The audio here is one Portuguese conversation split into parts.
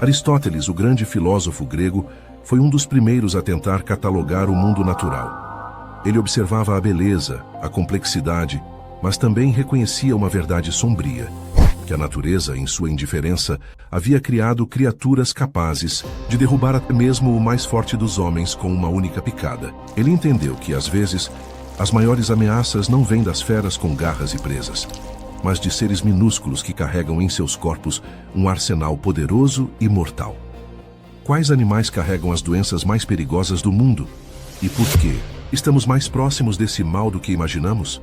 Aristóteles, o grande filósofo grego, foi um dos primeiros a tentar catalogar o mundo natural. Ele observava a beleza, a complexidade, mas também reconhecia uma verdade sombria, que a natureza, em sua indiferença, havia criado criaturas capazes de derrubar até mesmo o mais forte dos homens com uma única picada. Ele entendeu que, às vezes, as maiores ameaças não vêm das feras com garras e presas, mas de seres minúsculos que carregam em seus corpos um arsenal poderoso e mortal. Quais animais carregam as doenças mais perigosas do mundo? E por quê? Estamos mais próximos desse mal do que imaginamos?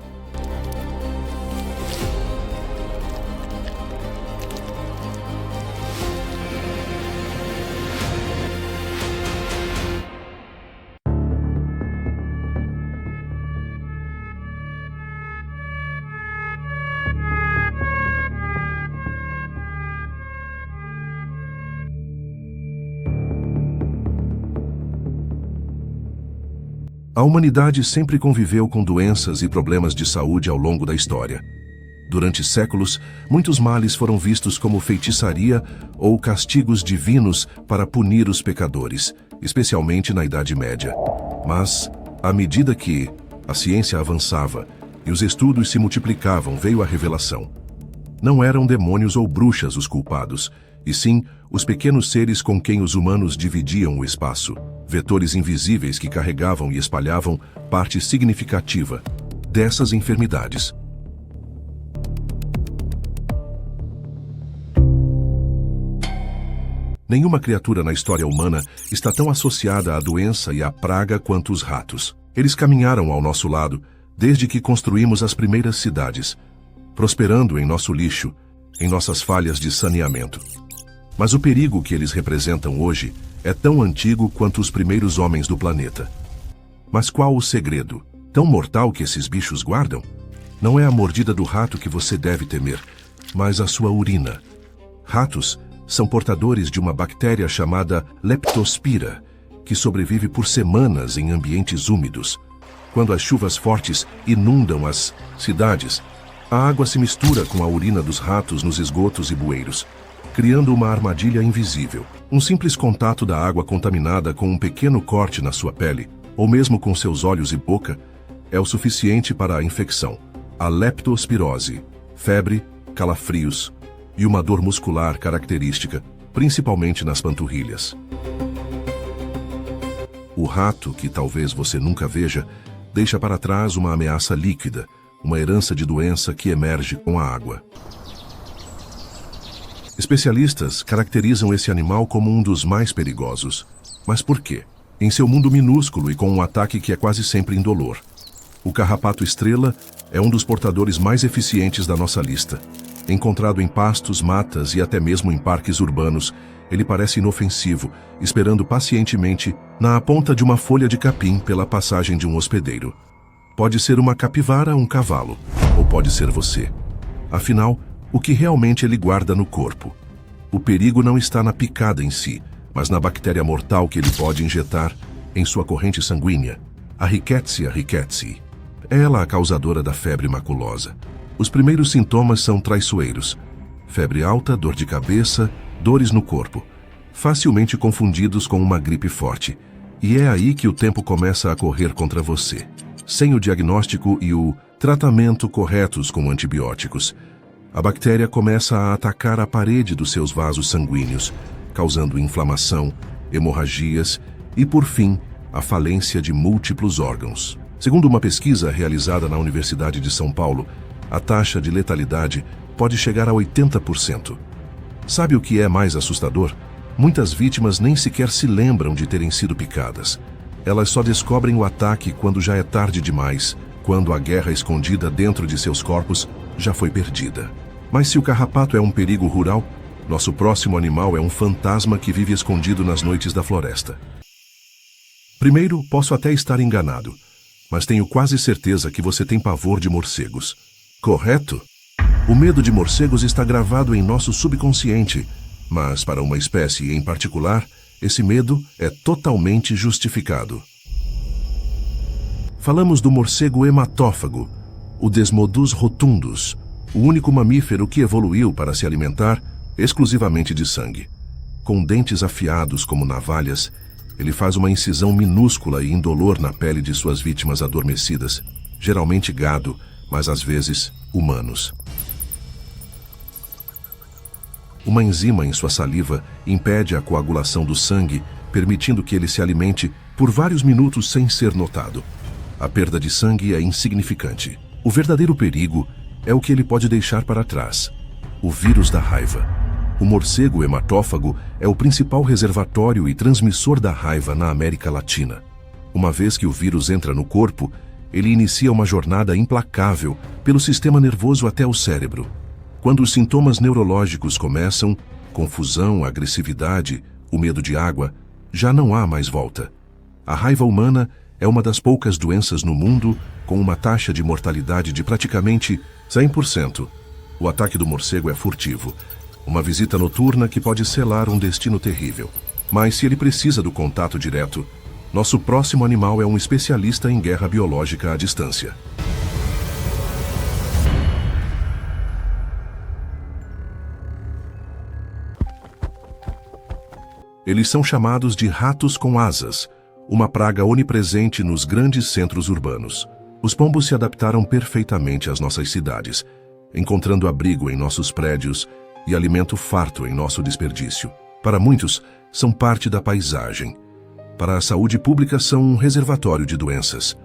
A humanidade sempre conviveu com doenças e problemas de saúde ao longo da história. Durante séculos, muitos males foram vistos como feitiçaria ou castigos divinos para punir os pecadores, especialmente na Idade Média. Mas, à medida que a ciência avançava e os estudos se multiplicavam, veio a revelação. Não eram demônios ou bruxas os culpados, e sim os pequenos seres com quem os humanos dividiam o espaço, vetores invisíveis que carregavam e espalhavam parte significativa dessas enfermidades. Nenhuma criatura na história humana está tão associada à doença e à praga quanto os ratos. Eles caminharam ao nosso lado desde que construímos as primeiras cidades, prosperando em nosso lixo, em nossas falhas de saneamento. Mas o perigo que eles representam hoje é tão antigo quanto os primeiros homens do planeta. Mas qual o segredo, tão mortal que esses bichos guardam? Não é a mordida do rato que você deve temer, mas a sua urina. Ratos são portadores de uma bactéria chamada Leptospira, que sobrevive por semanas em ambientes úmidos. Quando as chuvas fortes inundam as cidades, a água se mistura com a urina dos ratos nos esgotos e bueiros, criando uma armadilha invisível. Um simples contato da água contaminada com um pequeno corte na sua pele, ou mesmo com seus olhos e boca, é o suficiente para a infecção, a leptospirose, febre, calafrios e uma dor muscular característica, principalmente nas panturrilhas. O rato, que talvez você nunca veja, deixa para trás uma ameaça líquida, uma herança de doença que emerge com a água. Especialistas caracterizam esse animal como um dos mais perigosos. Mas por quê? Em seu mundo minúsculo e com um ataque que é quase sempre indolor. O carrapato estrela é um dos portadores mais eficientes da nossa lista. Encontrado em pastos, matas e até mesmo em parques urbanos, ele parece inofensivo, esperando pacientemente na ponta de uma folha de capim pela passagem de um hospedeiro. Pode ser uma capivara, um cavalo, ou pode ser você. Afinal, o que realmente ele guarda no corpo? O perigo não está na picada em si, mas na bactéria mortal que ele pode injetar em sua corrente sanguínea, a Rickettsia rickettsii. É ela a causadora da febre maculosa. Os primeiros sintomas são traiçoeiros: febre alta, dor de cabeça, dores no corpo, facilmente confundidos com uma gripe forte. E é aí que o tempo começa a correr contra você. Sem o diagnóstico e o tratamento corretos com antibióticos, a bactéria começa a atacar a parede dos seus vasos sanguíneos, causando inflamação, hemorragias e, por fim, a falência de múltiplos órgãos. Segundo uma pesquisa realizada na Universidade de São Paulo, a taxa de letalidade pode chegar a 80%. Sabe o que é mais assustador? Muitas vítimas nem sequer se lembram de terem sido picadas. Elas só descobrem o ataque quando já é tarde demais, quando a guerra escondida dentro de seus corpos já foi perdida. Mas se o carrapato é um perigo rural, nosso próximo animal é um fantasma que vive escondido nas noites da floresta. Primeiro, posso até estar enganado, mas tenho quase certeza que você tem pavor de morcegos. Correto? O medo de morcegos está gravado em nosso subconsciente, mas para uma espécie em particular, esse medo é totalmente justificado. Falamos do morcego hematófago, o Desmodus rotundus, o único mamífero que evoluiu para se alimentar exclusivamente de sangue. Com dentes afiados como navalhas, ele faz uma incisão minúscula e indolor na pele de suas vítimas adormecidas, geralmente gado, mas às vezes humanos. Uma enzima em sua saliva impede a coagulação do sangue, permitindo que ele se alimente por vários minutos sem ser notado. A perda de sangue é insignificante. O verdadeiro perigo é o que ele pode deixar para trás: o vírus da raiva. O morcego hematófago é o principal reservatório e transmissor da raiva na América Latina. Uma vez que o vírus entra no corpo, ele inicia uma jornada implacável pelo sistema nervoso até o cérebro. Quando os sintomas neurológicos começam, confusão, agressividade, o medo de água, já não há mais volta. A raiva humana é uma das poucas doenças no mundo com uma taxa de mortalidade de praticamente 100%. O ataque do morcego é furtivo, uma visita noturna que pode selar um destino terrível. Mas se ele precisa do contato direto, nosso próximo animal é um especialista em guerra biológica à distância. Eles são chamados de ratos com asas, uma praga onipresente nos grandes centros urbanos. Os pombos se adaptaram perfeitamente às nossas cidades, encontrando abrigo em nossos prédios e alimento farto em nosso desperdício. Para muitos, são parte da paisagem. Para a saúde pública, são um reservatório de doenças.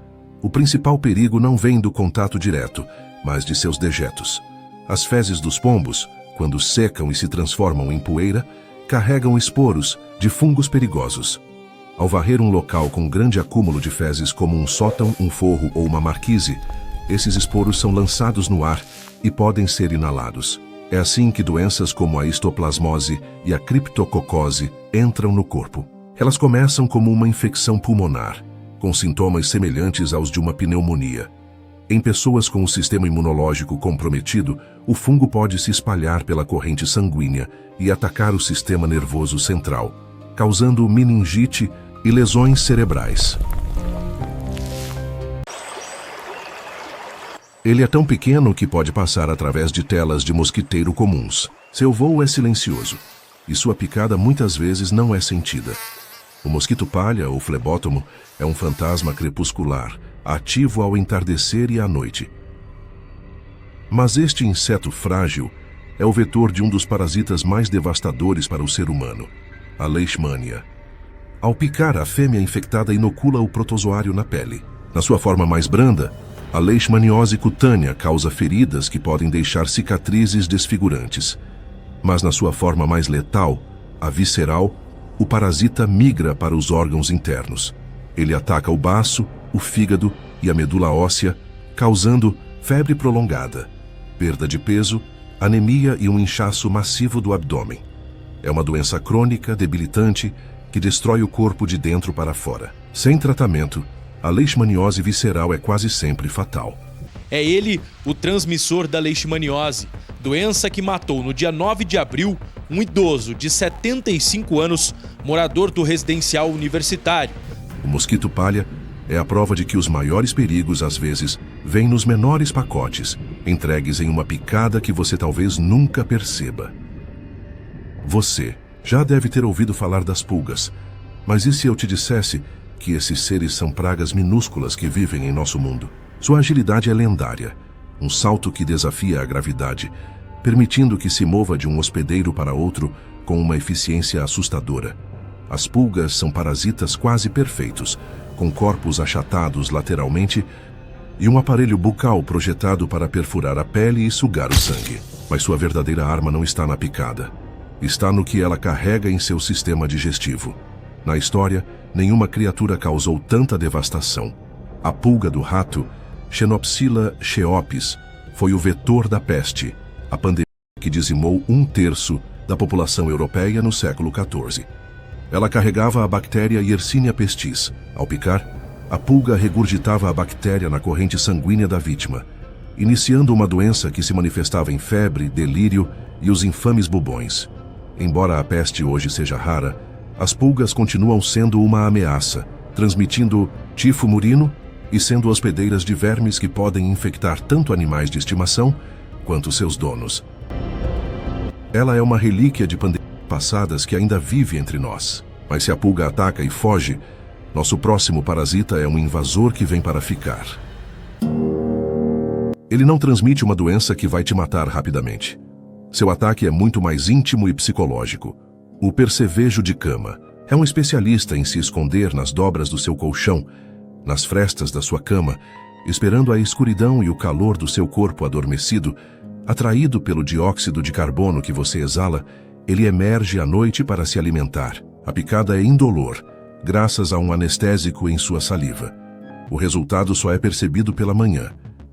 O principal perigo não vem do contato direto, mas de seus dejetos. As fezes dos pombos, quando secam e se transformam em poeira, carregam esporos de fungos perigosos. Ao varrer um local com grande acúmulo de fezes como um sótão, um forro ou uma marquise, esses esporos são lançados no ar e podem ser inalados. É assim que doenças como a histoplasmose e a criptococose entram no corpo. Elas começam como uma infecção pulmonar, com sintomas semelhantes aos de uma pneumonia. Em pessoas com o sistema imunológico comprometido, o fungo pode se espalhar pela corrente sanguínea e atacar o sistema nervoso central, causando meningite e lesões cerebrais. Ele é tão pequeno que pode passar através de telas de mosquiteiro comuns. Seu voo é silencioso e sua picada muitas vezes não é sentida. O mosquito palha, ou flebótomo, é um fantasma crepuscular, ativo ao entardecer e à noite. Mas este inseto frágil é o vetor de um dos parasitas mais devastadores para o ser humano, a leishmania. Ao picar, a fêmea infectada inocula o protozoário na pele. Na sua forma mais branda, a leishmaniose cutânea causa feridas que podem deixar cicatrizes desfigurantes. Mas na sua forma mais letal, a visceral, o parasita migra para os órgãos internos. Ele ataca o baço, o fígado e a medula óssea, causando febre prolongada, perda de peso, anemia e um inchaço massivo do abdômen. É uma doença crônica, debilitante, que destrói o corpo de dentro para fora. Sem tratamento, a leishmaniose visceral é quase sempre fatal. É ele o transmissor da leishmaniose, doença que matou no dia 9 de abril um idoso de 75 anos, morador do residencial universitário. O mosquito palha é a prova de que os maiores perigos, às vezes, vêm nos menores pacotes, entregues em uma picada que você talvez nunca perceba. Você já deve ter ouvido falar das pulgas, mas e se eu te dissesse que esses seres são pragas minúsculas que vivem em nosso mundo? Sua agilidade é lendária, um salto que desafia a gravidade, permitindo que se mova de um hospedeiro para outro com uma eficiência assustadora. As pulgas são parasitas quase perfeitos, com corpos achatados lateralmente e um aparelho bucal projetado para perfurar a pele e sugar o sangue. Mas sua verdadeira arma não está na picada. Está no que ela carrega em seu sistema digestivo. Na história, nenhuma criatura causou tanta devastação. A pulga do rato, Xenopsila cheopes, foi o vetor da peste, a pandemia que dizimou 1/3 da população europeia no século XIV. Ela carregava a bactéria Yersinia pestis. Ao picar, a pulga regurgitava a bactéria na corrente sanguínea da vítima, iniciando uma doença que se manifestava em febre, delírio e os infames bubões. Embora a peste hoje seja rara, as pulgas continuam sendo uma ameaça, transmitindo tifo murino e sendo hospedeiras de vermes que podem infectar tanto animais de estimação quanto seus donos. Ela é uma relíquia de pandemia passadas que ainda vive entre nós. Mas se a pulga ataca e foge, nosso próximo parasita é um invasor que vem para ficar. Ele não transmite uma doença que vai te matar rapidamente. Seu ataque é muito mais íntimo e psicológico. O percevejo de cama é um especialista em se esconder nas dobras do seu colchão, nas frestas da sua cama, esperando a escuridão e o calor do seu corpo adormecido. Atraído pelo dióxido de carbono que você exala, ele emerge à noite para se alimentar. A picada é indolor, graças a um anestésico em sua saliva. O resultado só é percebido pela manhã.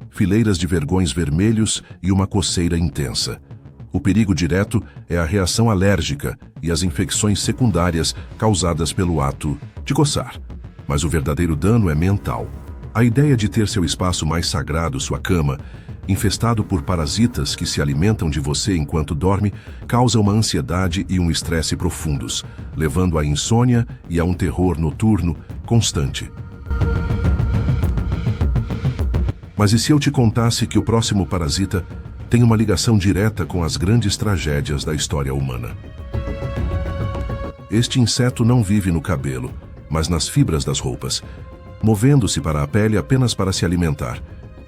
Fileiras de vergões vermelhos e uma coceira intensa. O perigo direto é a reação alérgica e as infecções secundárias causadas pelo ato de coçar. Mas o verdadeiro dano é mental. A ideia de ter seu espaço mais sagrado, sua cama, infestado por parasitas que se alimentam de você enquanto dorme, causa uma ansiedade e um estresse profundos, levando à insônia e a um terror noturno constante. Mas e se eu te contasse que o próximo parasita tem uma ligação direta com as grandes tragédias da história humana? Este inseto não vive no cabelo, mas nas fibras das roupas, movendo-se para a pele apenas para se alimentar.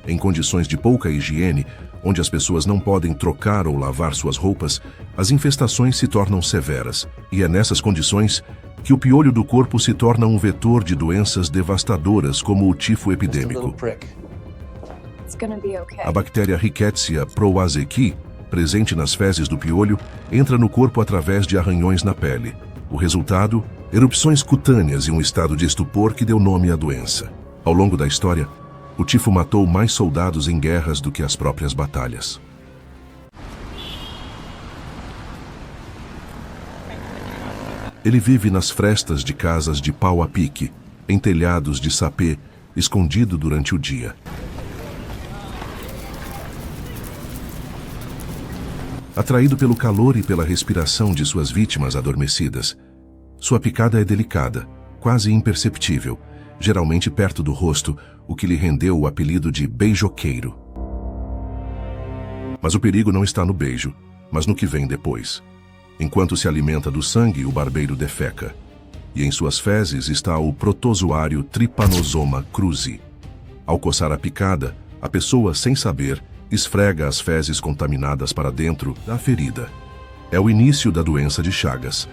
Em condições de pouca higiene, onde as pessoas não podem trocar ou lavar suas roupas, as infestações se tornam severas. E é nessas condições que o piolho do corpo se torna um vetor de doenças devastadoras como o tifo epidêmico. A bactéria Rickettsia proazeki, presente nas fezes do piolho, entra no corpo através de arranhões na pele. O resultado? Erupções cutâneas e um estado de estupor que deu nome à doença. Ao longo da história, o tifo matou mais soldados em guerras do que as próprias batalhas. Ele vive nas frestas de casas de pau a pique, em telhados de sapê, escondido durante o dia. Atraído pelo calor e pela respiração de suas vítimas adormecidas, sua picada é delicada, quase imperceptível, geralmente perto do rosto, o que lhe rendeu o apelido de beijoqueiro. Mas o perigo não está no beijo, mas no que vem depois. Enquanto se alimenta do sangue, o barbeiro defeca. E em suas fezes está o protozoário Trypanosoma cruzi. Ao coçar a picada, a pessoa, sem saber, esfrega as fezes contaminadas para dentro da ferida. É o início da doença de Chagas.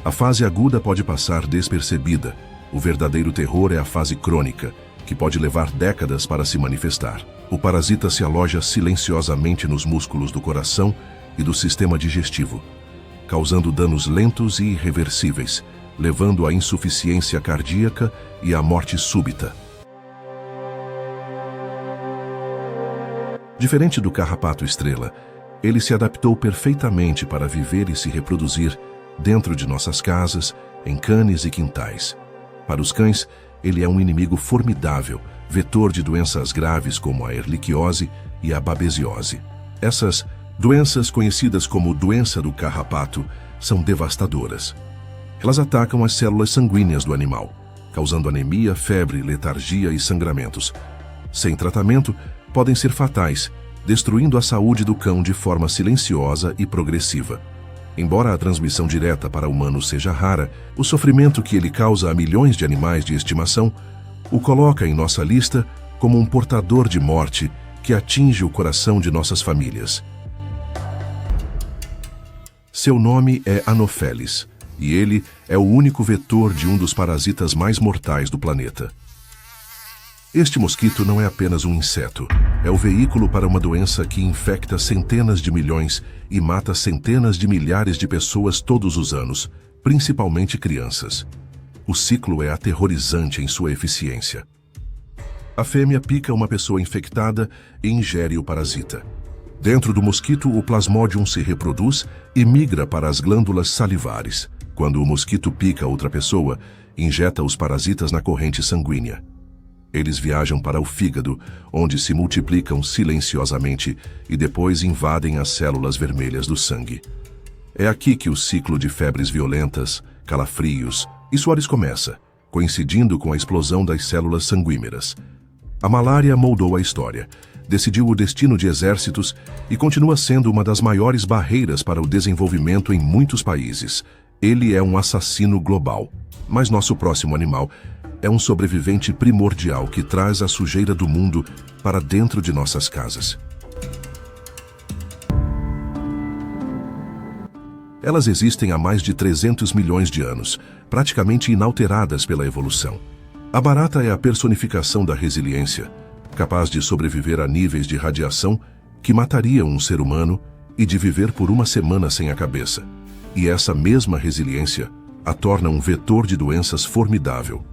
A fase aguda pode passar despercebida. O verdadeiro terror é a fase crônica, que pode levar décadas para se manifestar. O parasita se aloja silenciosamente nos músculos do coração e do sistema digestivo, causando danos lentos e irreversíveis, levando à insuficiência cardíaca e à morte súbita. Diferente do carrapato estrela, ele se adaptou perfeitamente para viver e se reproduzir dentro de nossas casas, em canes e quintais. Para os cães, ele é um inimigo formidável, vetor de doenças graves como a erliquiose e a babesiose. Essas doenças, conhecidas como doença do carrapato, são devastadoras. Elas atacam as células sanguíneas do animal, causando anemia, febre, letargia e sangramentos. Sem tratamento, podem ser fatais, destruindo a saúde do cão de forma silenciosa e progressiva. Embora a transmissão direta para humanos seja rara, o sofrimento que ele causa a milhões de animais de estimação o coloca em nossa lista como um portador de morte que atinge o coração de nossas famílias. Seu nome é Anopheles, e ele é o único vetor de um dos parasitas mais mortais do planeta. Este mosquito não é apenas um inseto, é o veículo para uma doença que infecta centenas de milhões e mata centenas de milhares de pessoas todos os anos, principalmente crianças. O ciclo é aterrorizante em sua eficiência. A fêmea pica uma pessoa infectada e ingere o parasita. Dentro do mosquito, o plasmodium se reproduz e migra para as glândulas salivares. Quando o mosquito pica outra pessoa, injeta os parasitas na corrente sanguínea. Eles viajam para o fígado, onde se multiplicam silenciosamente e depois invadem as células vermelhas do sangue. É aqui que o ciclo de febres violentas, calafrios e suores começa, coincidindo com a explosão das células sanguíneras. A malária moldou a história, decidiu o destino de exércitos e continua sendo uma das maiores barreiras para o desenvolvimento em muitos países. Ele é um assassino global. Mas nosso próximo animal é um sobrevivente primordial que traz a sujeira do mundo para dentro de nossas casas. Elas existem há mais de 300 milhões de anos, praticamente inalteradas pela evolução. A barata é a personificação da resiliência, capaz de sobreviver a níveis de radiação que matariam um ser humano e de viver por uma semana sem a cabeça. E essa mesma resiliência a torna um vetor de doenças formidável.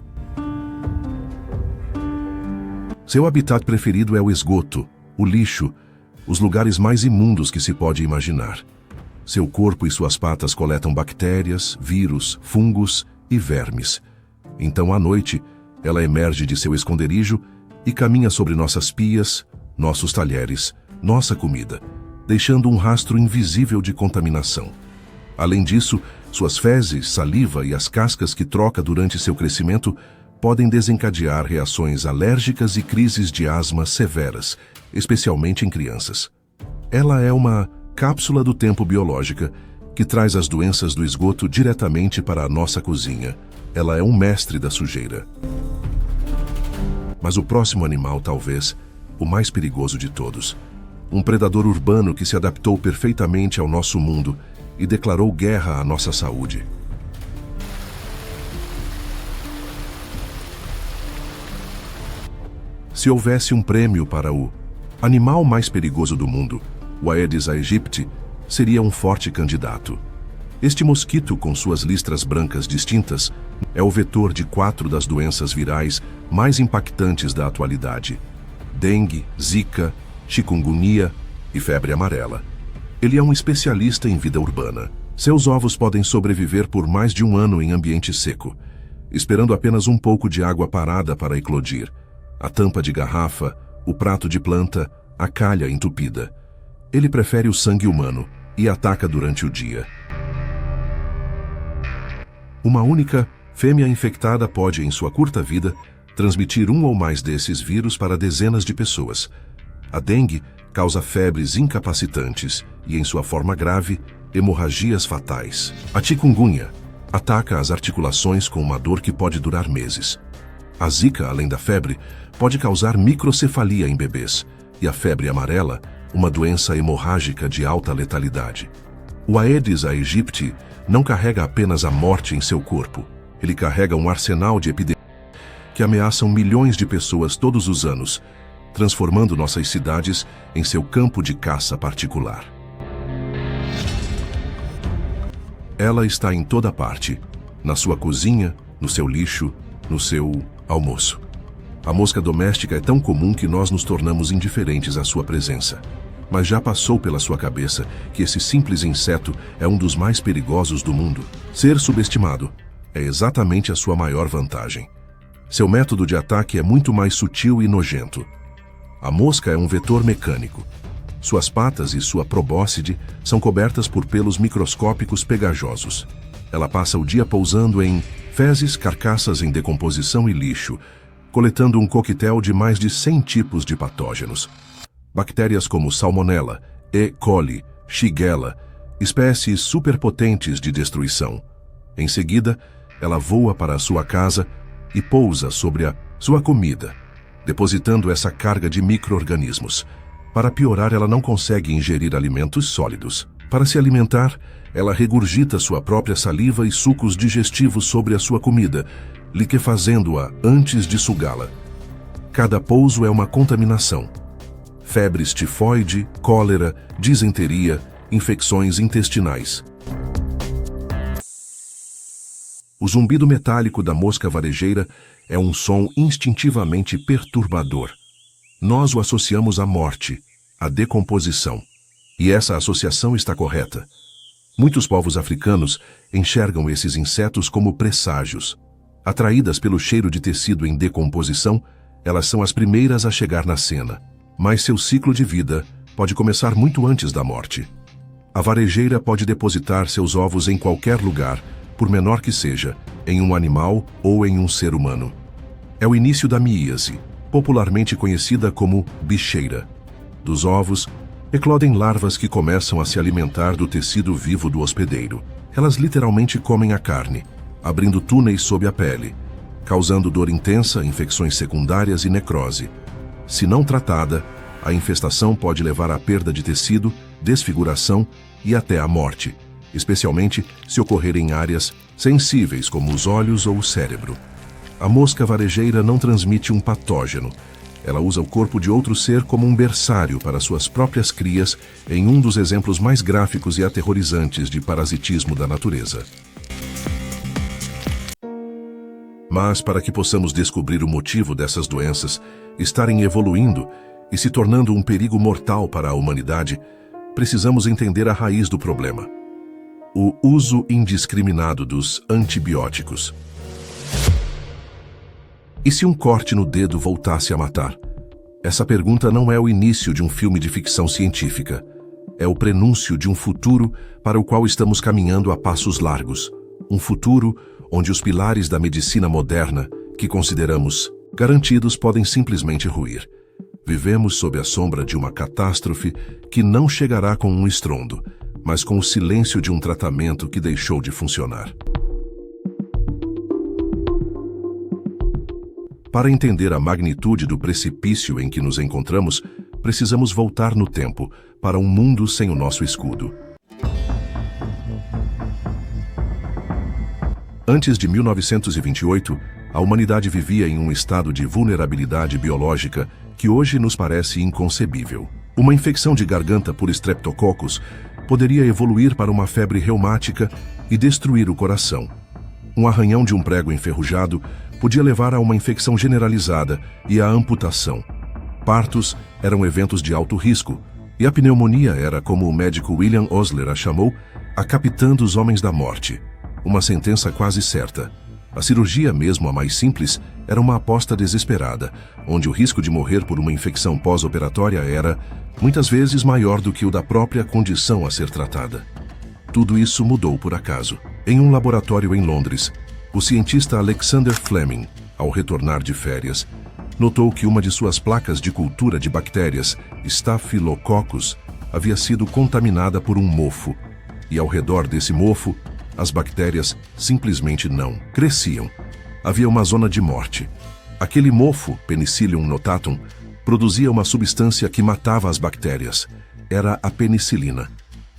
Seu habitat preferido é o esgoto, o lixo, os lugares mais imundos que se pode imaginar. Seu corpo e suas patas coletam bactérias, vírus, fungos e vermes. Então, à noite, ela emerge de seu esconderijo e caminha sobre nossas pias, nossos talheres, nossa comida, deixando um rastro invisível de contaminação. Além disso, suas fezes, saliva e as cascas que troca durante seu crescimento podem desencadear reações alérgicas e crises de asma severas, especialmente em crianças. Ela é uma cápsula do tempo biológica que traz as doenças do esgoto diretamente para a nossa cozinha. Ela é um mestre da sujeira. Mas o próximo animal, talvez, o mais perigoso de todos. Um predador urbano que se adaptou perfeitamente ao nosso mundo e declarou guerra à nossa saúde. Se houvesse um prêmio para o animal mais perigoso do mundo, o Aedes aegypti seria um forte candidato. Este mosquito, com suas listras brancas distintas, é o vetor de 4 das doenças virais mais impactantes da atualidade: dengue, zika, chikungunya e febre amarela. Ele é um especialista em vida urbana. Seus ovos podem sobreviver por mais de um ano em ambiente seco, esperando apenas um pouco de água parada para eclodir. A tampa de garrafa, o prato de planta, a calha entupida. Ele prefere o sangue humano e ataca durante o dia. Uma única fêmea infectada pode, em sua curta vida, transmitir um ou mais desses vírus para dezenas de pessoas. A dengue causa febres incapacitantes e, em sua forma grave, hemorragias fatais. A chikungunya ataca as articulações com uma dor que pode durar meses. A zika, além da febre, pode causar microcefalia em bebês, e a febre amarela, uma doença hemorrágica de alta letalidade. O Aedes aegypti não carrega apenas a morte em seu corpo, ele carrega um arsenal de epidemias que ameaçam milhões de pessoas todos os anos, transformando nossas cidades em seu campo de caça particular. Ela está em toda parte, na sua cozinha, no seu lixo, no seu almoço. A mosca doméstica é tão comum que nós nos tornamos indiferentes à sua presença. Mas já passou pela sua cabeça que esse simples inseto é um dos mais perigosos do mundo? Ser subestimado é exatamente a sua maior vantagem. Seu método de ataque é muito mais sutil e nojento. A mosca é um vetor mecânico. Suas patas e sua probóscide são cobertas por pelos microscópicos pegajosos. Ela passa o dia pousando em fezes, carcaças em decomposição e lixo, coletando um coquetel de mais de 100 tipos de patógenos. Bactérias como Salmonella, E. coli, Shigella, espécies superpotentes de destruição. Em seguida, ela voa para a sua casa e pousa sobre a sua comida, depositando essa carga de micro-organismos. Para piorar, ela não consegue ingerir alimentos sólidos. Para se alimentar, ela regurgita sua própria saliva e sucos digestivos sobre a sua comida, liquefazendo-a antes de sugá-la. Cada pouso é uma contaminação. Febres tifoide, cólera, disenteria, infecções intestinais. O zumbido metálico da mosca varejeira é um som instintivamente perturbador. Nós o associamos à morte, à decomposição. E essa associação está correta. Muitos povos africanos enxergam esses insetos como presságios. Atraídas pelo cheiro de tecido em decomposição, elas são as primeiras a chegar na cena. Mas seu ciclo de vida pode começar muito antes da morte. A varejeira pode depositar seus ovos em qualquer lugar, por menor que seja, em um animal ou em um ser humano. É o início da miíase, popularmente conhecida como bicheira. Dos ovos, eclodem larvas que começam a se alimentar do tecido vivo do hospedeiro. Elas literalmente comem a carne, abrindo túneis sob a pele, causando dor intensa, infecções secundárias e necrose. Se não tratada, a infestação pode levar à perda de tecido, desfiguração e até à morte, especialmente se ocorrer em áreas sensíveis como os olhos ou o cérebro. A mosca varejeira não transmite um patógeno. Ela usa o corpo de outro ser como um berçário para suas próprias crias, em um dos exemplos mais gráficos e aterrorizantes de parasitismo da natureza. Mas, para que possamos descobrir o motivo dessas doenças estarem evoluindo e se tornando um perigo mortal para a humanidade, precisamos entender a raiz do problema: o uso indiscriminado dos antibióticos. E se um corte no dedo voltasse a matar? Essa pergunta não é o início de um filme de ficção científica. É o prenúncio de um futuro para o qual estamos caminhando a passos largos. Um futuro onde os pilares da medicina moderna, que consideramos garantidos, podem simplesmente ruir. Vivemos sob a sombra de uma catástrofe que não chegará com um estrondo, mas com o silêncio de um tratamento que deixou de funcionar. Para entender a magnitude do precipício em que nos encontramos, precisamos voltar no tempo para um mundo sem o nosso escudo. Antes de 1928, a humanidade vivia em um estado de vulnerabilidade biológica que hoje nos parece inconcebível. Uma infecção de garganta por streptococcus poderia evoluir para uma febre reumática e destruir o coração. Um arranhão de um prego enferrujado podia levar a uma infecção generalizada e à amputação. Partos eram eventos de alto risco, e a pneumonia era, como o médico William Osler a chamou, a capitã dos homens da morte. Uma sentença quase certa. A cirurgia, mesmo a mais simples, era uma aposta desesperada, onde o risco de morrer por uma infecção pós-operatória era, muitas vezes, maior do que o da própria condição a ser tratada. Tudo isso mudou por acaso. Em um laboratório em Londres, o cientista Alexander Fleming, ao retornar de férias, notou que uma de suas placas de cultura de bactérias, Staphylococcus, havia sido contaminada por um mofo, e ao redor desse mofo, as bactérias simplesmente não cresciam. Havia uma zona de morte. Aquele mofo, Penicillium notatum, produzia uma substância que matava as bactérias. Era a penicilina.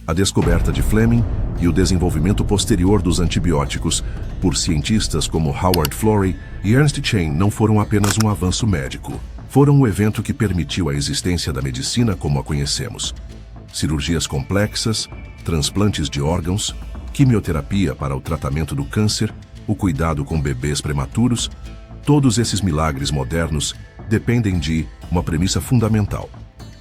A descoberta de Fleming e o desenvolvimento posterior dos antibióticos por cientistas como Howard Florey e Ernst Chain não foram apenas um avanço médico. Foram o evento que permitiu a existência da medicina como a conhecemos. Cirurgias complexas, transplantes de órgãos, quimioterapia para o tratamento do câncer, o cuidado com bebês prematuros, todos esses milagres modernos dependem de uma premissa fundamental: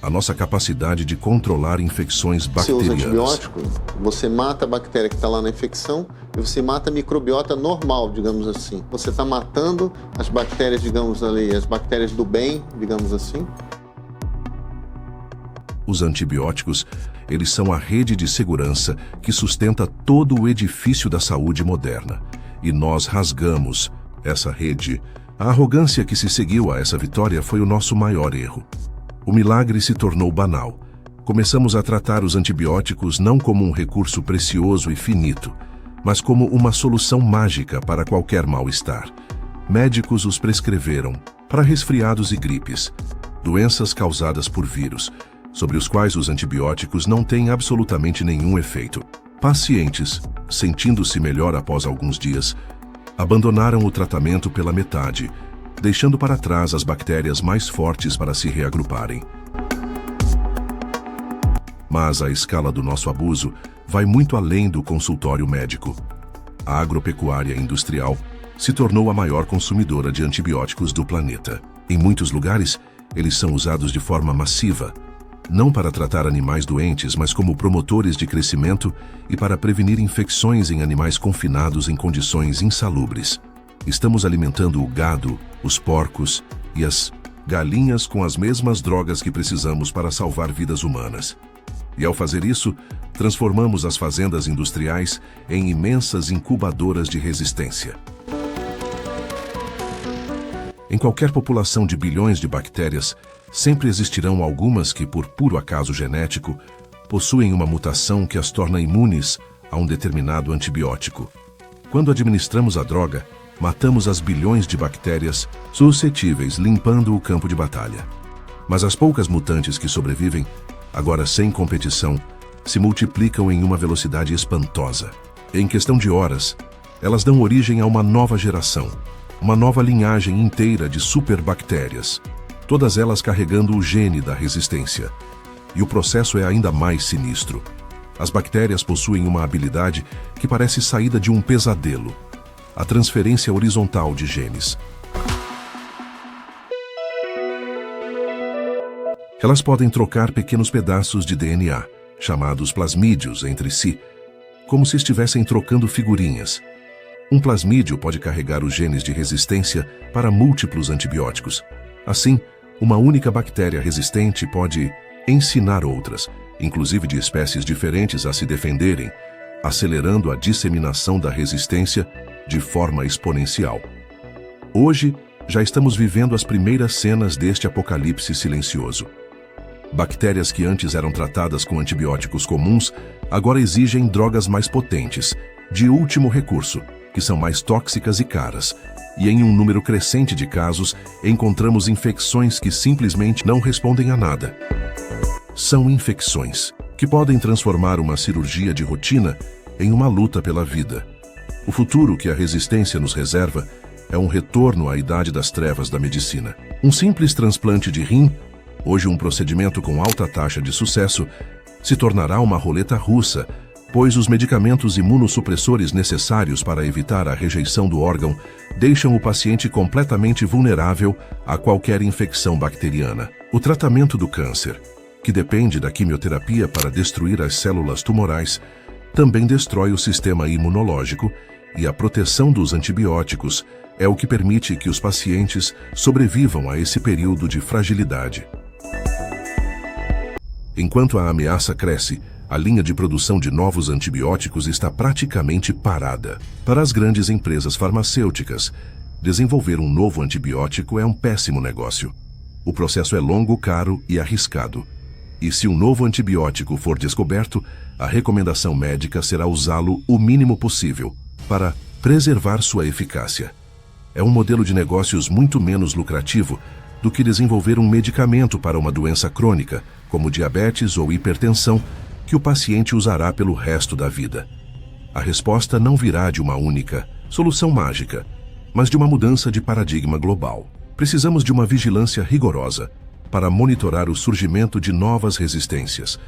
a nossa capacidade de controlar infecções bacterianas. Você usa antibiótico, você mata a bactéria que está lá na infecção e você mata a microbiota normal, digamos assim. Você está matando as bactérias, digamos ali, as bactérias do bem, digamos assim. Os antibióticos, eles são a rede de segurança que sustenta todo o edifício da saúde moderna. E nós rasgamos essa rede. A arrogância que se seguiu a essa vitória foi o nosso maior erro. O milagre se tornou banal. Começamos a tratar os antibióticos não como um recurso precioso e finito, mas como uma solução mágica para qualquer mal-estar. Médicos os prescreveram para resfriados e gripes, doenças causadas por vírus, sobre os quais os antibióticos não têm absolutamente nenhum efeito. Pacientes, sentindo-se melhor após alguns dias, abandonaram o tratamento pela metade, deixando para trás as bactérias mais fortes para se reagruparem. Mas a escala do nosso abuso vai muito além do consultório médico. A agropecuária industrial se tornou a maior consumidora de antibióticos do planeta. Em muitos lugares, eles são usados de forma massiva, não para tratar animais doentes, mas como promotores de crescimento e para prevenir infecções em animais confinados em condições insalubres. Estamos alimentando o gado, os porcos e as galinhas com as mesmas drogas que precisamos para salvar vidas humanas. E ao fazer isso, transformamos as fazendas industriais em imensas incubadoras de resistência. Em qualquer população de bilhões de bactérias, sempre existirão algumas que, por puro acaso genético, possuem uma mutação que as torna imunes a um determinado antibiótico. Quando administramos a droga, matamos as bilhões de bactérias suscetíveis, limpando o campo de batalha. Mas as poucas mutantes que sobrevivem, agora sem competição, se multiplicam em uma velocidade espantosa. Em questão de horas, elas dão origem a uma nova geração, uma nova linhagem inteira de superbactérias, todas elas carregando o gene da resistência. E o processo é ainda mais sinistro. As bactérias possuem uma habilidade que parece saída de um pesadelo: a transferência horizontal de genes. Elas podem trocar pequenos pedaços de DNA, chamados plasmídios, entre si, como se estivessem trocando figurinhas. Um plasmídio pode carregar os genes de resistência para múltiplos antibióticos. Assim, uma única bactéria resistente pode ensinar outras, inclusive de espécies diferentes, a se defenderem, acelerando a disseminação da resistência de forma exponencial. Hoje, já estamos vivendo as primeiras cenas deste apocalipse silencioso. Bactérias que antes eram tratadas com antibióticos comuns, agora exigem drogas mais potentes, de último recurso, que são mais tóxicas e caras. E em um número crescente de casos, encontramos infecções que simplesmente não respondem a nada. São infecções que podem transformar uma cirurgia de rotina em uma luta pela vida. O futuro que a resistência nos reserva é um retorno à idade das trevas da medicina. Um simples transplante de rim, hoje um procedimento com alta taxa de sucesso, se tornará uma roleta russa, pois os medicamentos imunossupressores necessários para evitar a rejeição do órgão deixam o paciente completamente vulnerável a qualquer infecção bacteriana. O tratamento do câncer, que depende da quimioterapia para destruir as células tumorais, também destrói o sistema imunológico, e a proteção dos antibióticos é o que permite que os pacientes sobrevivam a esse período de fragilidade. Enquanto a ameaça cresce, a linha de produção de novos antibióticos está praticamente parada. Para as grandes empresas farmacêuticas, desenvolver um novo antibiótico é um péssimo negócio. O processo é longo, caro e arriscado. E se um novo antibiótico for descoberto, a recomendação médica será usá-lo o mínimo possível para preservar sua eficácia. É um modelo de negócios muito menos lucrativo do que desenvolver um medicamento para uma doença crônica, como diabetes ou hipertensão, que o paciente usará pelo resto da vida. A resposta não virá de uma única solução mágica, mas de uma mudança de paradigma global. Precisamos de uma vigilância rigorosa para monitorar o surgimento de novas resistências,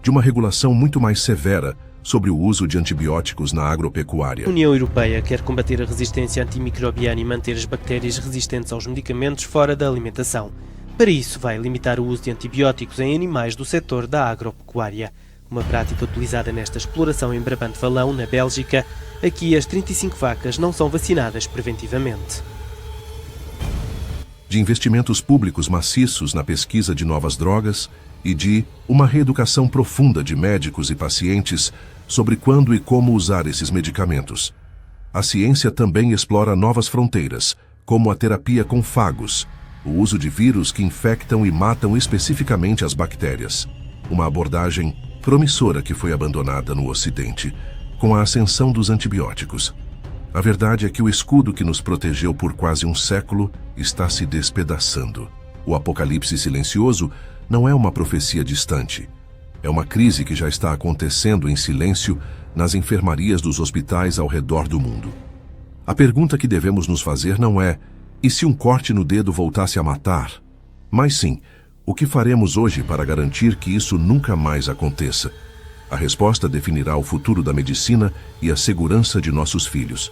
de uma regulação muito mais severa sobre o uso de antibióticos na agropecuária. A União Europeia quer combater a resistência antimicrobiana e manter as bactérias resistentes aos medicamentos fora da alimentação. Para isso, vai limitar o uso de antibióticos em animais do setor da agropecuária. Uma prática utilizada nesta exploração em Brabante-Valão, na Bélgica. Aqui, as 35 vacas não são vacinadas preventivamente. De investimentos públicos maciços na pesquisa de novas drogas e de uma reeducação profunda de médicos e pacientes sobre quando e como usar esses medicamentos. A ciência também explora novas fronteiras, como a terapia com fagos, o uso de vírus que infectam e matam especificamente as bactérias. Uma abordagem promissora que foi abandonada no Ocidente, com a ascensão dos antibióticos. A verdade é que o escudo que nos protegeu por quase um século está se despedaçando. O apocalipse silencioso não é uma profecia distante. É uma crise que já está acontecendo em silêncio nas enfermarias dos hospitais ao redor do mundo. A pergunta que devemos nos fazer não é: e se um corte no dedo voltasse a matar? Mas sim, o que faremos hoje para garantir que isso nunca mais aconteça? A resposta definirá o futuro da medicina e a segurança de nossos filhos.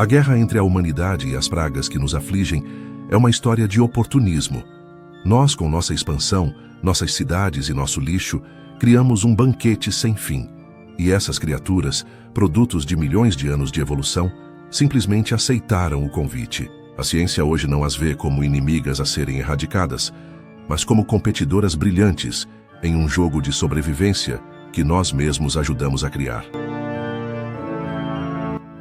A guerra entre a humanidade e as pragas que nos afligem é uma história de oportunismo. Nós, com nossa expansão, nossas cidades e nosso lixo, criamos um banquete sem fim. E essas criaturas, produtos de milhões de anos de evolução, simplesmente aceitaram o convite. A ciência hoje não as vê como inimigas a serem erradicadas, mas como competidoras brilhantes em um jogo de sobrevivência que nós mesmos ajudamos a criar.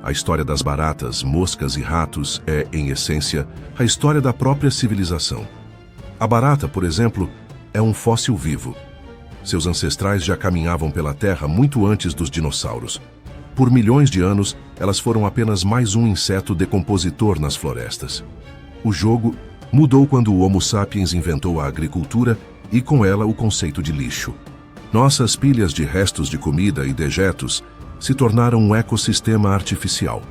A história das baratas, moscas e ratos é, em essência, a história da própria civilização. A barata, por exemplo, é um fóssil vivo. Seus ancestrais já caminhavam pela Terra muito antes dos dinossauros. Por milhões de anos, elas foram apenas mais um inseto decompositor nas florestas. O jogo mudou quando o Homo sapiens inventou a agricultura e, com ela, o conceito de lixo. Nossas pilhas de restos de comida e dejetos se tornaram um ecossistema artificial.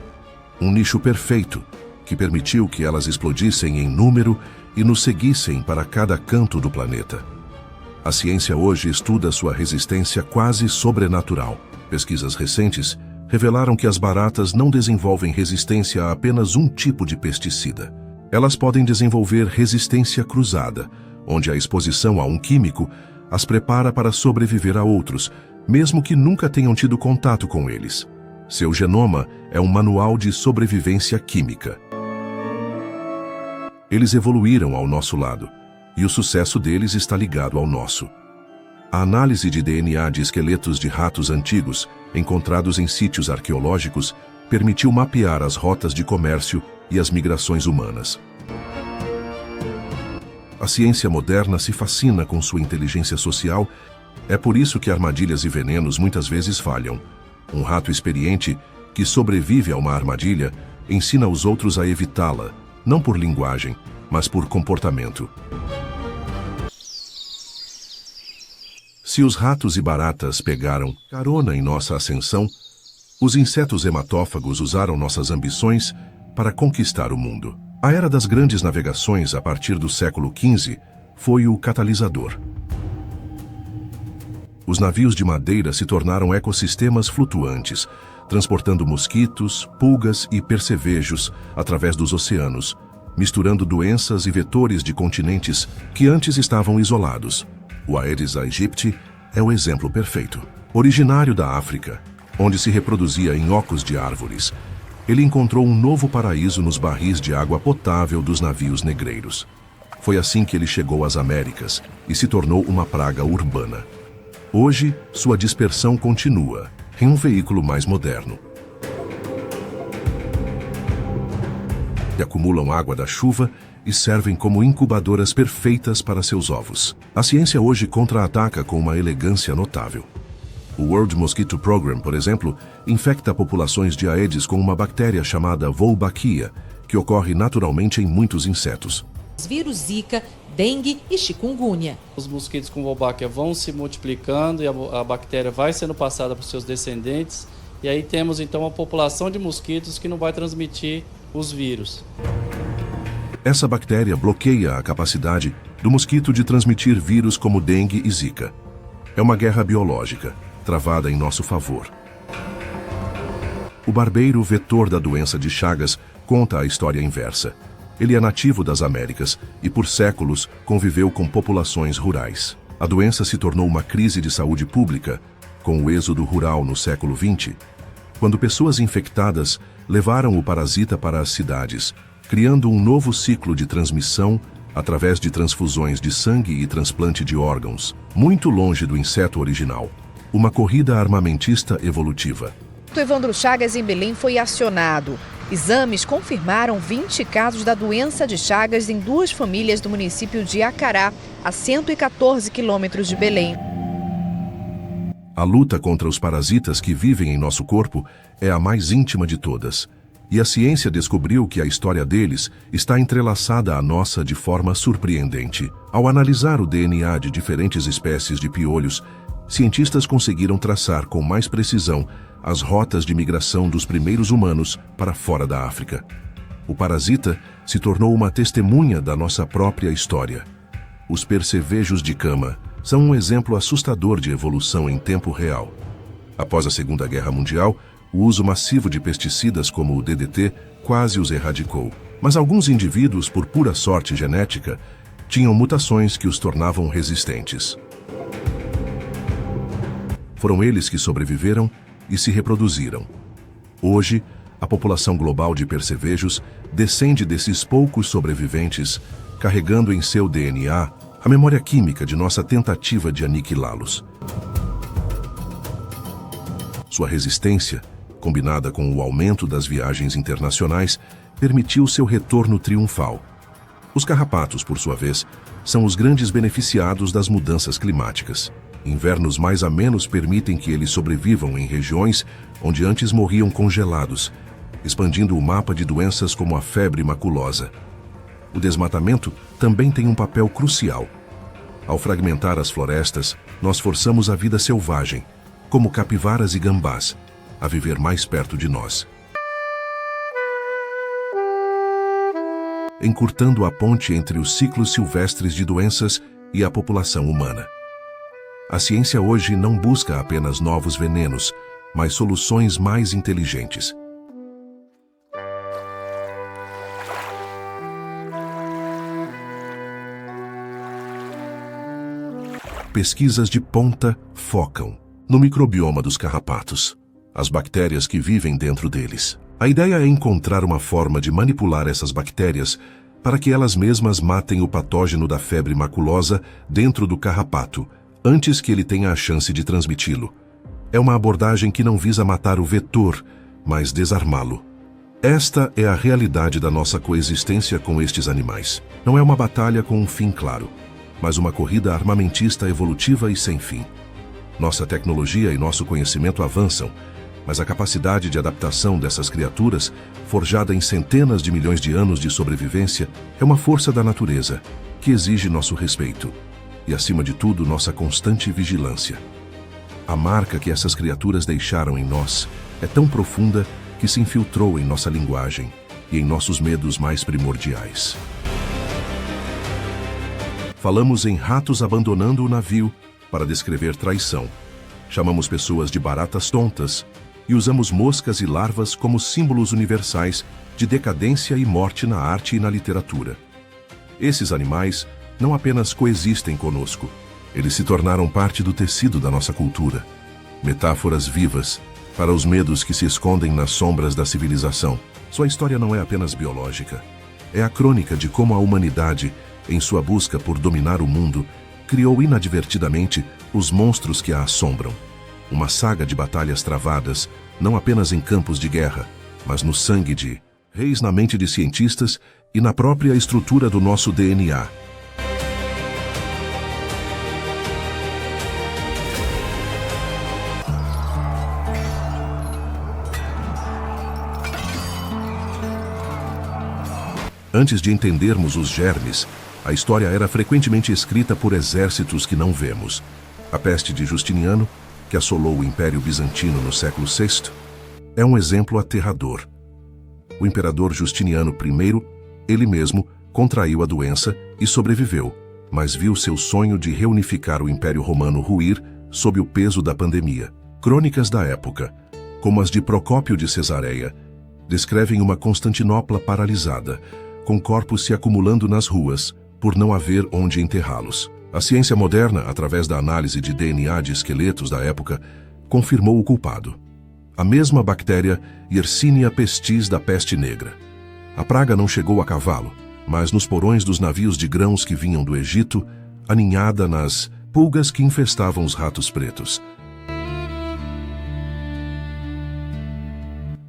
Um nicho perfeito que permitiu que elas explodissem em número e nos seguissem para cada canto do planeta. A ciência hoje estuda sua resistência quase sobrenatural. Pesquisas recentes revelaram que as baratas não desenvolvem resistência a apenas um tipo de pesticida. Elas podem desenvolver resistência cruzada, onde a exposição a um químico as prepara para sobreviver a outros, mesmo que nunca tenham tido contato com eles. Seu genoma é um manual de sobrevivência química. Eles evoluíram ao nosso lado, e o sucesso deles está ligado ao nosso. A análise de DNA de esqueletos de ratos antigos, encontrados em sítios arqueológicos, permitiu mapear as rotas de comércio e as migrações humanas. A ciência moderna se fascina com sua inteligência social. É por isso que armadilhas e venenos muitas vezes falham. Um rato experiente, que sobrevive a uma armadilha, ensina os outros a evitá-la, não por linguagem, mas por comportamento. Se os ratos e baratas pegaram carona em nossa ascensão, os insetos hematófagos usaram nossas ambições para conquistar o mundo. A era das grandes navegações, a partir do século XV, foi o catalisador. Os navios de madeira se tornaram ecossistemas flutuantes, transportando mosquitos, pulgas e percevejos através dos oceanos, misturando doenças e vetores de continentes que antes estavam isolados. O Aedes aegypti é o exemplo perfeito. Originário da África, onde se reproduzia em ocos de árvores, ele encontrou um novo paraíso nos barris de água potável dos navios negreiros. Foi assim que ele chegou às Américas e se tornou uma praga urbana. Hoje, sua dispersão continua, em um veículo mais moderno. Que acumulam água da chuva e servem como incubadoras perfeitas para seus ovos. A ciência hoje contra-ataca com uma elegância notável. O World Mosquito Program, por exemplo, infecta populações de Aedes com uma bactéria chamada Wolbachia, que ocorre naturalmente em muitos insetos. Vírus Zika, dengue e chikungunya. Os mosquitos com Wolbachia vão se multiplicando e a bactéria vai sendo passada para os seus descendentes. E aí temos então uma população de mosquitos que não vai transmitir os vírus. Essa bactéria bloqueia a capacidade do mosquito de transmitir vírus como dengue e zika. É uma guerra biológica, travada em nosso favor. O barbeiro vetor da doença de Chagas conta a história inversa. Ele é nativo das Américas e por séculos conviveu com populações rurais. A doença se tornou uma crise de saúde pública com o êxodo rural no século XX, quando pessoas infectadas levaram o parasita para as cidades, criando um novo ciclo de transmissão através de transfusões de sangue e transplante de órgãos, muito longe do inseto original. Uma corrida armamentista evolutiva. O Evandro Chagas em Belém foi acionado. Exames confirmaram 20 casos da doença de Chagas em 2 famílias do município de Acará, a 114 quilômetros de Belém. A luta contra os parasitas que vivem em nosso corpo é a mais íntima de todas. E a ciência descobriu que a história deles está entrelaçada à nossa de forma surpreendente. Ao analisar o DNA de diferentes espécies de piolhos, cientistas conseguiram traçar com mais precisão as rotas de migração dos primeiros humanos para fora da África. O parasita se tornou uma testemunha da nossa própria história. Os percevejos de cama são um exemplo assustador de evolução em tempo real. Após a Segunda Guerra Mundial, o uso massivo de pesticidas como o DDT quase os erradicou. Mas alguns indivíduos, por pura sorte genética, tinham mutações que os tornavam resistentes. Foram eles que sobreviveram e se reproduziram. Hoje, a população global de percevejos descende desses poucos sobreviventes, carregando em seu DNA a memória química de nossa tentativa de aniquilá-los. Sua resistência, combinada com o aumento das viagens internacionais, permitiu seu retorno triunfal. Os carrapatos, por sua vez, são os grandes beneficiados das mudanças climáticas. Invernos mais amenos permitem que eles sobrevivam em regiões onde antes morriam congelados, expandindo o mapa de doenças como a febre maculosa. O desmatamento também tem um papel crucial. Ao fragmentar as florestas, nós forçamos a vida selvagem, como capivaras e gambás, a viver mais perto de nós, encurtando a ponte entre os ciclos silvestres de doenças e a população humana. A ciência hoje não busca apenas novos venenos, mas soluções mais inteligentes. Pesquisas de ponta focam no microbioma dos carrapatos, as bactérias que vivem dentro deles. A ideia é encontrar uma forma de manipular essas bactérias para que elas mesmas matem o patógeno da febre maculosa dentro do carrapato, antes que ele tenha a chance de transmiti-lo. É uma abordagem que não visa matar o vetor, mas desarmá-lo. Esta é a realidade da nossa coexistência com estes animais. Não é uma batalha com um fim claro, mas uma corrida armamentista evolutiva e sem fim. Nossa tecnologia e nosso conhecimento avançam, mas a capacidade de adaptação dessas criaturas, forjada em centenas de milhões de anos de sobrevivência, é uma força da natureza, que exige nosso respeito e, acima de tudo, nossa constante vigilância. A marca que essas criaturas deixaram em nós é tão profunda que se infiltrou em nossa linguagem e em nossos medos mais primordiais. Falamos em ratos abandonando o navio para descrever traição. Chamamos pessoas de baratas tontas e usamos moscas e larvas como símbolos universais de decadência e morte na arte e na literatura. Esses animais não apenas coexistem conosco, eles se tornaram parte do tecido da nossa cultura. Metáforas vivas para os medos que se escondem nas sombras da civilização. Sua história não é apenas biológica. É a crônica de como a humanidade, em sua busca por dominar o mundo, criou inadvertidamente os monstros que a assombram. Uma saga de batalhas travadas, não apenas em campos de guerra, mas no sangue de reis, na mente de cientistas e na própria estrutura do nosso DNA. Antes de entendermos os germes, a história era frequentemente escrita por exércitos que não vemos. A peste de Justiniano, que assolou o Império Bizantino no século VI, é um exemplo aterrador. O imperador Justiniano I, ele mesmo, contraiu a doença e sobreviveu, mas viu seu sonho de reunificar o Império Romano ruir sob o peso da pandemia. Crônicas da época, como as de Procópio de Cesareia, descrevem uma Constantinopla paralisada, com corpos se acumulando nas ruas, por não haver onde enterrá-los. A ciência moderna, através da análise de DNA de esqueletos da época, confirmou o culpado. A mesma bactéria Yersinia pestis da peste negra. A praga não chegou a cavalo, mas nos porões dos navios de grãos que vinham do Egito, aninhada nas pulgas que infestavam os ratos pretos.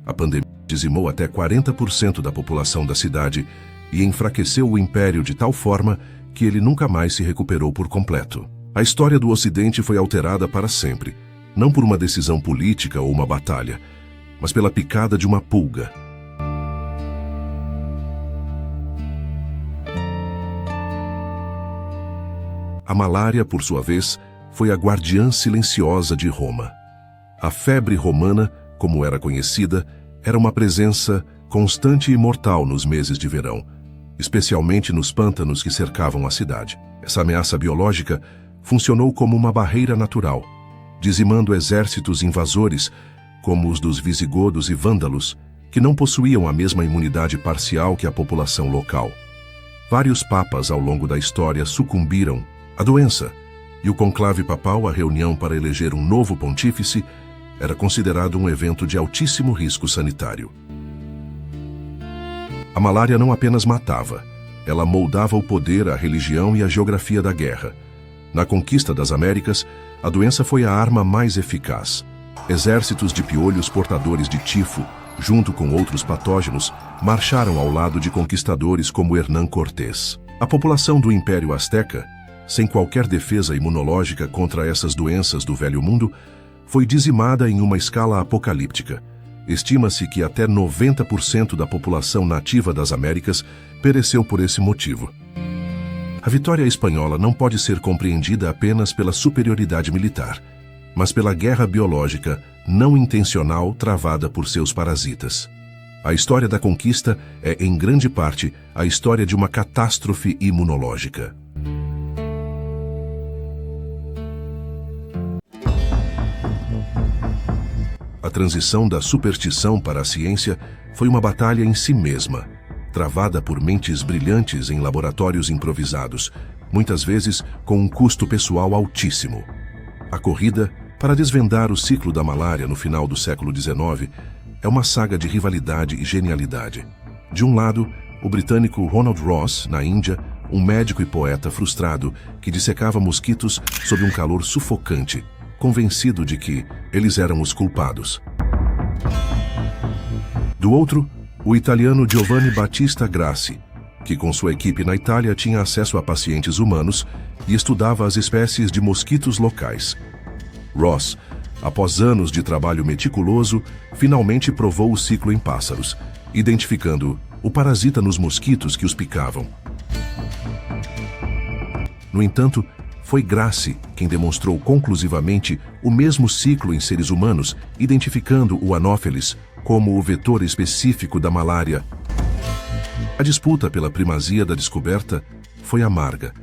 A pandemia dizimou até 40% da população da cidade e enfraqueceu o império de tal forma que ele nunca mais se recuperou por completo. A história do Ocidente foi alterada para sempre, não por uma decisão política ou uma batalha, mas pela picada de uma pulga. A malária, por sua vez, foi a guardiã silenciosa de Roma. A febre romana, como era conhecida, era uma presença constante e mortal nos meses de verão, especialmente nos pântanos que cercavam a cidade. Essa ameaça biológica funcionou como uma barreira natural, dizimando exércitos invasores, como os dos visigodos e vândalos, que não possuíam a mesma imunidade parcial que a população local. Vários papas ao longo da história sucumbiram à doença, e o conclave papal, a reunião para eleger um novo pontífice, era considerado um evento de altíssimo risco sanitário. A malária não apenas matava, ela moldava o poder, a religião e a geografia da guerra. Na conquista das Américas, a doença foi a arma mais eficaz. Exércitos de piolhos portadores de tifo, junto com outros patógenos, marcharam ao lado de conquistadores como Hernán Cortés. A população do Império Azteca, sem qualquer defesa imunológica contra essas doenças do Velho Mundo, foi dizimada em uma escala apocalíptica. Estima-se que até 90% da população nativa das Américas pereceu por esse motivo. A vitória espanhola não pode ser compreendida apenas pela superioridade militar, mas pela guerra biológica não intencional travada por seus parasitas. A história da conquista é, em grande parte, a história de uma catástrofe imunológica. A transição da superstição para a ciência foi uma batalha em si mesma, travada por mentes brilhantes em laboratórios improvisados, muitas vezes com um custo pessoal altíssimo. A corrida para desvendar o ciclo da malária no final do século XIX é uma saga de rivalidade e genialidade. De um lado, o britânico Ronald Ross, na Índia, um médico e poeta frustrado que dissecava mosquitos sob um calor sufocante, convencido de que eles eram os culpados. Do outro, o italiano Giovanni Battista Grassi, que com sua equipe na Itália tinha acesso a pacientes humanos e estudava as espécies de mosquitos locais. Ross, após anos de trabalho meticuloso, finalmente provou o ciclo em pássaros, identificando o parasita nos mosquitos que os picavam. No entanto, foi Grassi quem demonstrou conclusivamente o mesmo ciclo em seres humanos, identificando o Anopheles como o vetor específico da malária. A disputa pela primazia da descoberta foi amarga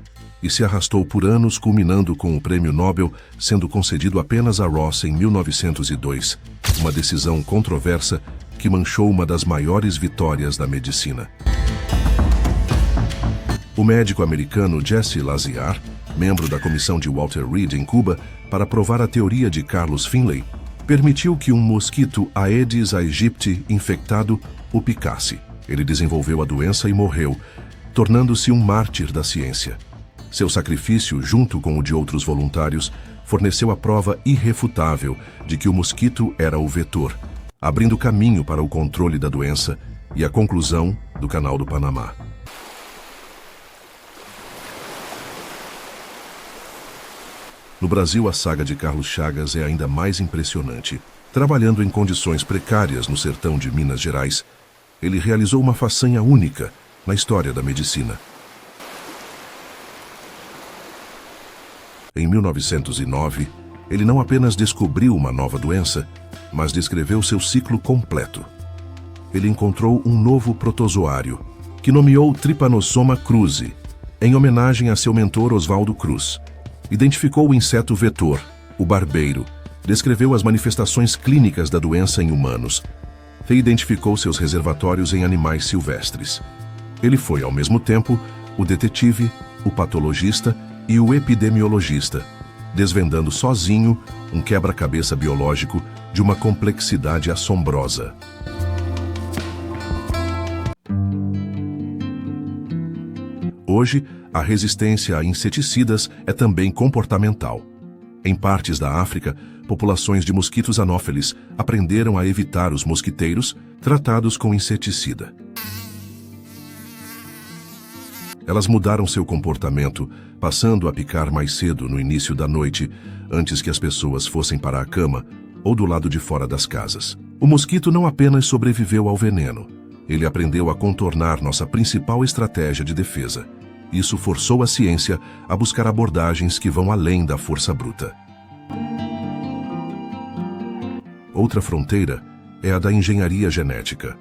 e se arrastou por anos, culminando com o prêmio Nobel sendo concedido apenas a Ross em 1902, uma decisão controversa que manchou uma das maiores vitórias da medicina. O médico americano Jesse Laziar, membro da comissão de Walter Reed em Cuba, para provar a teoria de Carlos Finlay, permitiu que um mosquito Aedes aegypti infectado o picasse. Ele desenvolveu a doença e morreu, tornando-se um mártir da ciência. Seu sacrifício, junto com o de outros voluntários, forneceu a prova irrefutável de que o mosquito era o vetor, abrindo caminho para o controle da doença e a conclusão do Canal do Panamá. No Brasil, a saga de Carlos Chagas é ainda mais impressionante. Trabalhando em condições precárias no sertão de Minas Gerais, ele realizou uma façanha única na história da medicina. Em 1909, ele não apenas descobriu uma nova doença, mas descreveu seu ciclo completo. Ele encontrou um novo protozoário, que nomeou Trypanosoma cruzi, em homenagem a seu mentor Oswaldo Cruz. Identificou o inseto vetor, o barbeiro, descreveu as manifestações clínicas da doença em humanos e identificou seus reservatórios em animais silvestres. Ele foi, ao mesmo tempo, o detetive, o patologista e o epidemiologista, desvendando sozinho um quebra-cabeça biológico de uma complexidade assombrosa. Hoje, a resistência a inseticidas é também comportamental. Em partes da África, populações de mosquitos anófeles aprenderam a evitar os mosquiteiros tratados com inseticida. Elas mudaram seu comportamento, passando a picar mais cedo no início da noite, antes que as pessoas fossem para a cama ou do lado de fora das casas. O mosquito não apenas sobreviveu ao veneno, ele aprendeu a contornar nossa principal estratégia de defesa. Isso forçou a ciência a buscar abordagens que vão além da força bruta. Outra fronteira é a da engenharia genética.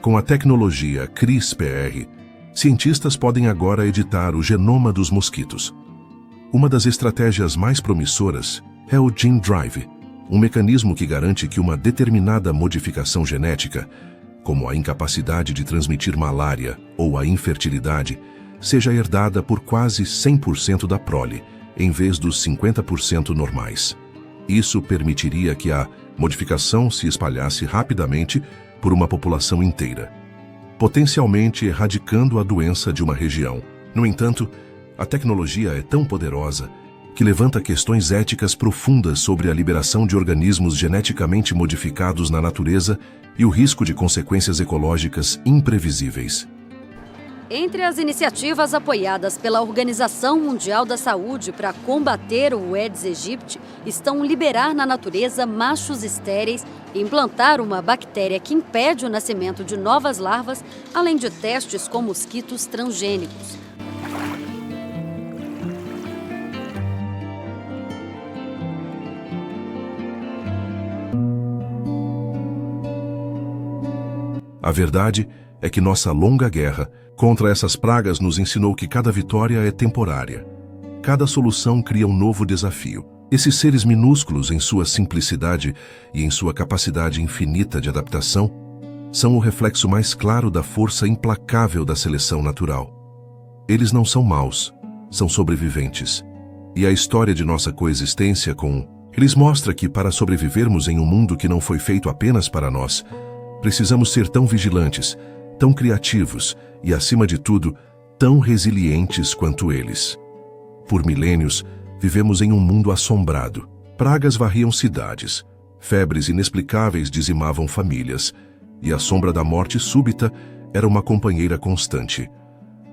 Com a tecnologia CRISPR, cientistas podem agora editar o genoma dos mosquitos. Uma das estratégias mais promissoras é o Gene Drive, um mecanismo que garante que uma determinada modificação genética, como a incapacidade de transmitir malária ou a infertilidade, seja herdada por quase 100% da prole, em vez dos 50% normais. Isso permitiria que a modificação se espalhasse rapidamente por uma população inteira. potencialmente erradicando a doença de uma região. No entanto, a tecnologia é tão poderosa que levanta questões éticas profundas sobre a liberação de organismos geneticamente modificados na natureza e o risco de consequências ecológicas imprevisíveis. Entre as iniciativas apoiadas pela Organização Mundial da Saúde para combater o Aedes aegypti estão liberar na natureza machos estéreis e implantar uma bactéria que impede o nascimento de novas larvas, além de testes com mosquitos transgênicos. A verdade é que nossa longa guerra contra essas pragas nos ensinou que cada vitória é temporária. Cada solução cria um novo desafio. Esses seres minúsculos em sua simplicidade e em sua capacidade infinita de adaptação são o reflexo mais claro da força implacável da seleção natural. Eles não são maus, são sobreviventes. E a história de nossa coexistência com eles mostra que, para sobrevivermos em um mundo que não foi feito apenas para nós, precisamos ser tão vigilantes, tão criativos e, acima de tudo, tão resilientes quanto eles. Por milênios, vivemos em um mundo assombrado. Pragas varriam cidades, febres inexplicáveis dizimavam famílias, e a sombra da morte súbita era uma companheira constante.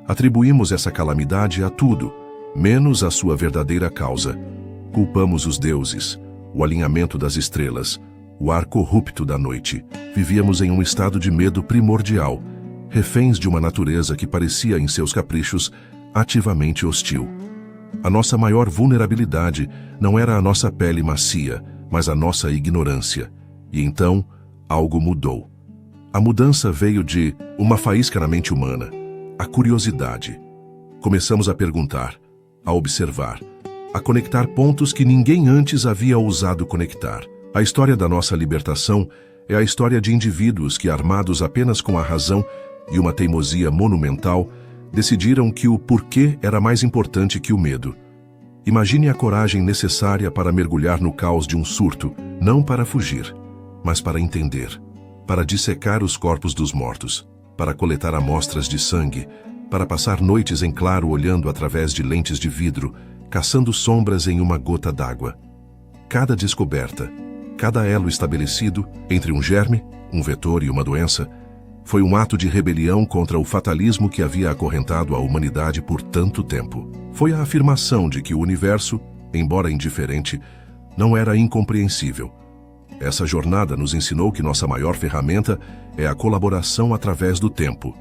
Atribuímos essa calamidade a tudo, menos a sua verdadeira causa. Culpamos os deuses, o alinhamento das estrelas, o ar corrupto da noite. Vivíamos em um estado de medo primordial, reféns de uma natureza que parecia, em seus caprichos, ativamente hostil. A nossa maior vulnerabilidade não era a nossa pele macia, mas a nossa ignorância. E então, algo mudou. A mudança veio de uma faísca na mente humana, a curiosidade. Começamos a perguntar, a observar, a conectar pontos que ninguém antes havia ousado conectar. A história da nossa libertação é a história de indivíduos que, armados apenas com a razão e uma teimosia monumental, decidiram que o porquê era mais importante que o medo. Imagine a coragem necessária para mergulhar no caos de um surto, não para fugir, mas para entender, para dissecar os corpos dos mortos, para coletar amostras de sangue, para passar noites em claro olhando através de lentes de vidro, caçando sombras em uma gota d'água. Cada descoberta, cada elo estabelecido entre um germe, um vetor e uma doença, foi um ato de rebelião contra o fatalismo que havia acorrentado a humanidade por tanto tempo. Foi a afirmação de que o universo, embora indiferente, não era incompreensível. Essa jornada nos ensinou que nossa maior ferramenta é a colaboração através do tempo.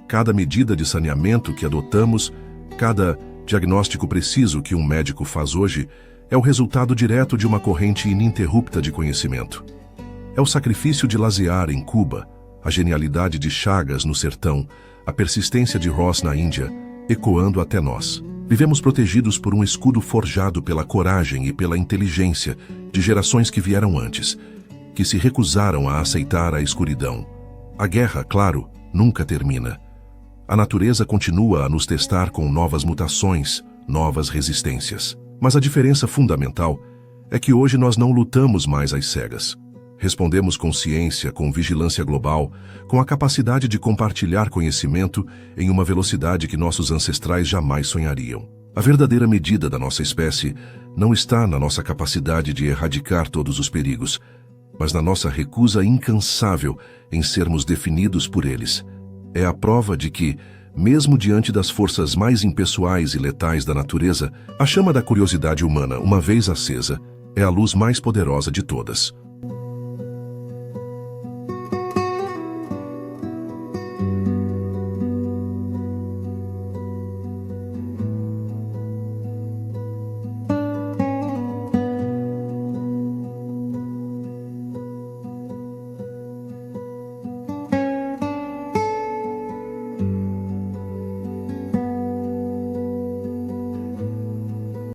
Cada medida de saneamento que adotamos, cada diagnóstico preciso que um médico faz hoje, é o resultado direto de uma corrente ininterrupta de conhecimento. É o sacrifício de Lazear em Cuba, a genialidade de Chagas no sertão, a persistência de Ross na Índia, ecoando até nós. Vivemos protegidos por um escudo forjado pela coragem e pela inteligência de gerações que vieram antes, que se recusaram a aceitar a escuridão. A guerra, claro, nunca termina. A natureza continua a nos testar com novas mutações, novas resistências. Mas a diferença fundamental é que hoje nós não lutamos mais às cegas. Respondemos com ciência, com vigilância global, com a capacidade de compartilhar conhecimento em uma velocidade que nossos ancestrais jamais sonhariam. A verdadeira medida da nossa espécie não está na nossa capacidade de erradicar todos os perigos, mas na nossa recusa incansável em sermos definidos por eles. É a prova de que, mesmo diante das forças mais impessoais e letais da natureza, a chama da curiosidade humana, uma vez acesa, é a luz mais poderosa de todas.